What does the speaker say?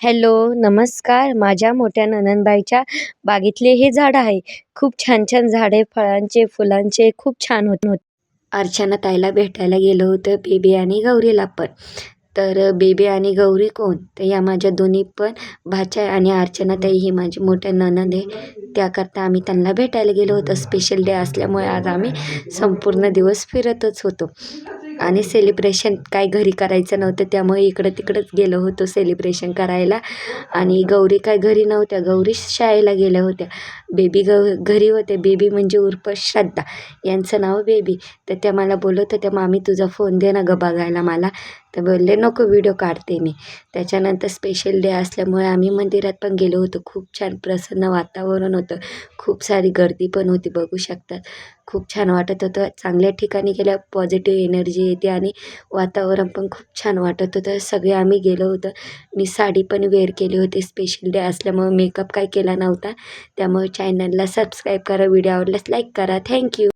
Hello, नमस्कार. माझ्या मोठ्या नणंदबाईच्या बागेतले हे झाड आहे. खूप छान छान झाडे, फळांचे, फुलांचे खूप छान होते. अर्चना ताईला भेटायला गेलो होतं, बेबी आणि गौरीला पण. तर बेबी आणि गौरी कोण? तर या माझ्या दोन्ही पण भाच्या आणि अर्चना ताई ही माझी मोठ्या नणंद आहे. त्याकरता आम्ही त्यांना भेटायला गेलो होतो. स्पेशल डे असल्यामुळे आज आम्ही संपूर्ण दिवस फिरतच होतो. आणि सेलिब्रेशन काय घरी करायचं नव्हतं, त्यामुळे इकडं तिकडंच गेलो होतो सेलिब्रेशन करायला. आणि गौरी काय घरी नव्हत्या, गौरी शाळेला गेल्या होत्या. बेबी घरी होते. बेबी म्हणजे उर्फ श्रद्धा, यांचं नाव बेबी. तर त्या मला बोलत होत्या, मामी तुझा फोन दे ना गं बघायला मला. तर बोलले नको, व्हिडिओ काढते मी. त्याच्यानंतर स्पेशल डे असल्यामुळे आम्ही मंदिरात पण गेलो होतो. खूप छान प्रसन्न वातावरण होतं. खूप सारी गर्दी पण होती, बघू शकतात. खूप छान वाटत होतं. चांगल्या ठिकाणी गेल्या पॉझिटिव्ह एनर्जी येते आणि वातावरण पण खूप छान वाटत होतं. सगळे आम्ही गेलो होतो. मी साडी पण वेअर केली होती. स्पेशल डे असल्यामुळे मेकअप काय केला नव्हता. त्यामुळे चॅनलला सबस्क्राईब करा, व्हिडिओ आवडल्यास लाईक करा. थँक्यू.